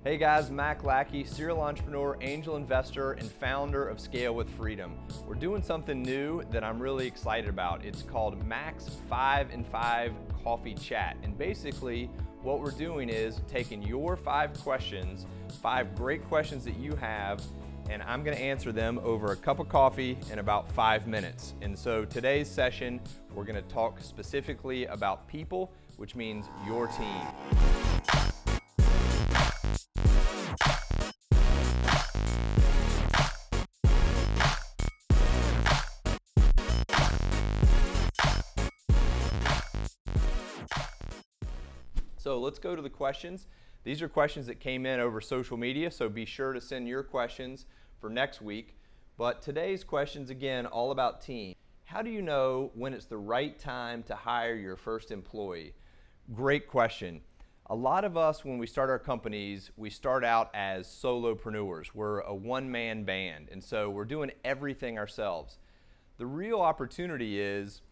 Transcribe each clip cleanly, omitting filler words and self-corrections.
Hey guys, Mac Lackey, serial entrepreneur, angel investor, and founder of Scale with Freedom. We're doing something new that I'm really excited about. It's called Mac's 5 and 5 Coffee Chat. And basically, what we're doing is taking your 5 questions, 5 great questions that you have, and I'm going to answer them over a cup of coffee in about 5 minutes. And so today's session, we're going to talk specifically about people, which means your team. So let's go to the questions. These are questions that came in over social media, so be sure to send your questions for next week. But today's questions, again, all about team. How do you know when it's the right time to hire your first employee? Great question. A lot of us, when we start our companies, we start out as solopreneurs. We're a one-man band, and so we're doing everything ourselves. The real opportunity is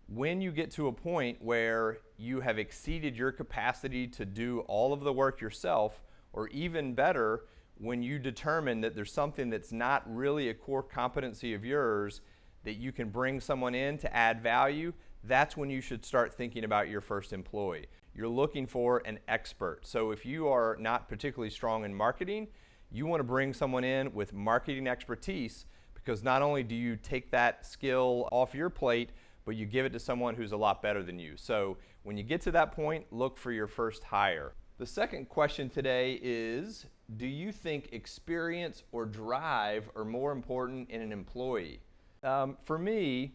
when you get to a point where you have exceeded your capacity to do all of the work yourself, or even better, when you determine that there's something that's not really a core competency of yours, that you can bring someone in to add value, that's when you should start thinking about your first employee. You're looking for an expert. So if you are not particularly strong in marketing, you want to bring someone in with marketing expertise, because not only do you take that skill off your plate, but you give it to someone who's a lot better than you. So when you get to that point, look for your first hire. The second question today is, do you think experience or drive are more important in an employee? For me,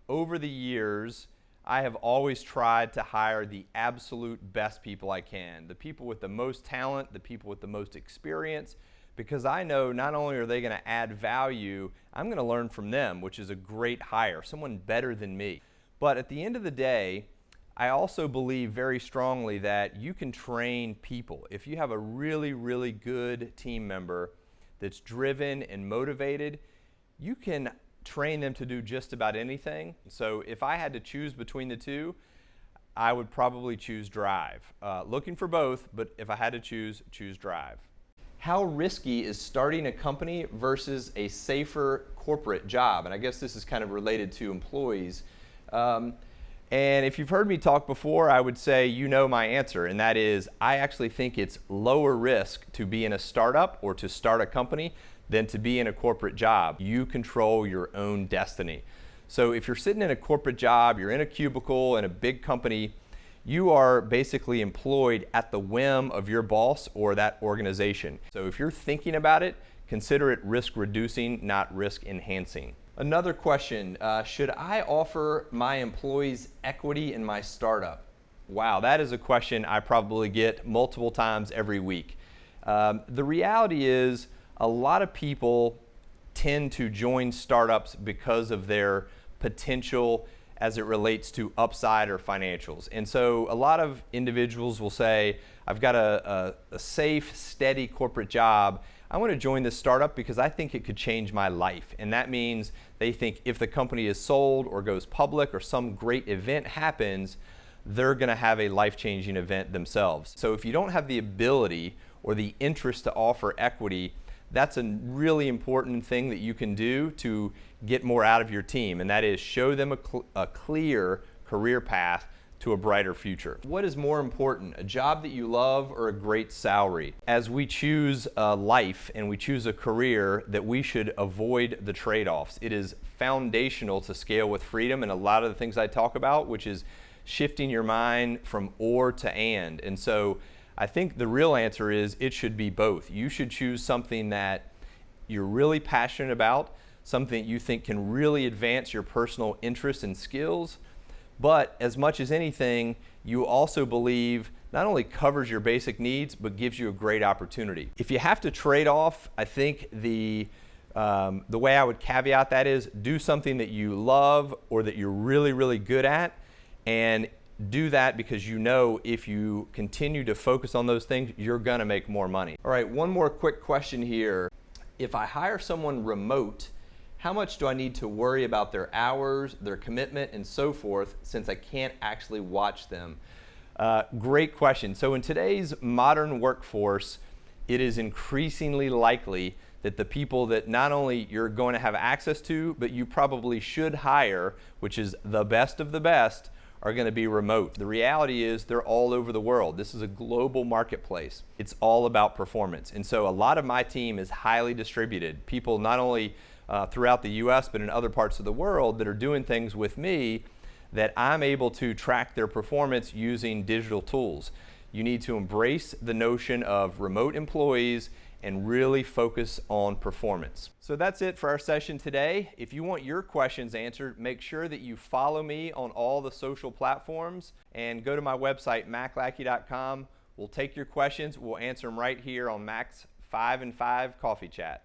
over the years, I have always tried to hire the absolute best people I can, the people with the most talent, the people with the most experience, because I know not only are they going to add value, I'm going to learn from them, which is a great hire, someone better than me. But at the end of the day, I also believe very strongly that you can train people. If you have a really, really good team member that's driven and motivated, you can train them to do just about anything. So if I had to choose between the two, I would probably choose drive. Looking for both, but if I had to choose drive. How risky is starting a company versus a safer corporate job? And I guess this is kind of related to employees. And if you've heard me talk before, I would say you know my answer, and that is I actually think it's lower risk to be in a startup or to start a company than to be in a corporate job. You control your own destiny. So if you're sitting in a corporate job, you're in a cubicle in a big company, you are basically employed at the whim of your boss or that organization. So if you're thinking about it, consider it risk reducing, not risk enhancing. Another question, should I offer my employees equity in my startup? Wow, that is a question I probably get multiple times every week. The reality is a lot of people tend to join startups because of their potential as it relates to upside or financials. And so a lot of individuals will say, I've got a safe, steady corporate job. I want to join this startup because I think it could change my life. And that means they think if the company is sold or goes public or some great event happens, they're going to have a life-changing event themselves. So if you don't have the ability or the interest to offer equity, that's a really important thing that you can do to get more out of your team, and that is show them a clear career path to a brighter future. What is more important, a job that you love or a great salary? As we choose a life and we choose a career, that we should avoid the trade-offs. It is foundational to Scale with Freedom and a lot of the things I talk about, which is shifting your mind from or to and. And so I think the real answer is it should be both. You should choose something that you're really passionate about, something you think can really advance your personal interests and skills, but as much as anything, you also believe not only covers your basic needs, but gives you a great opportunity. If you have to trade off, I think the way I would caveat that is do something that you love or that you're really, really good at, and do that because you know if you continue to focus on those things, you're gonna make more money. All right, one more quick question here. If I hire someone remote, how much do I need to worry about their hours, their commitment, and so forth, since I can't actually watch them? Great question. So in today's modern workforce, it is increasingly likely that the people that not only you're going to have access to, but you probably should hire, which is the best of the best, are going to be remote. The reality is they're all over the world. This is a global marketplace. It's all about performance. And so a lot of my team is highly distributed. People not only throughout the US, but in other parts of the world that are doing things with me that I'm able to track their performance using digital tools. You need to embrace the notion of remote employees and really focus on performance. So that's it for our session today. If you want your questions answered, make sure that you follow me on all the social platforms and go to my website, maclackey.com. We'll take your questions. We'll answer them right here on Mac's 5 and 5 Coffee Chat.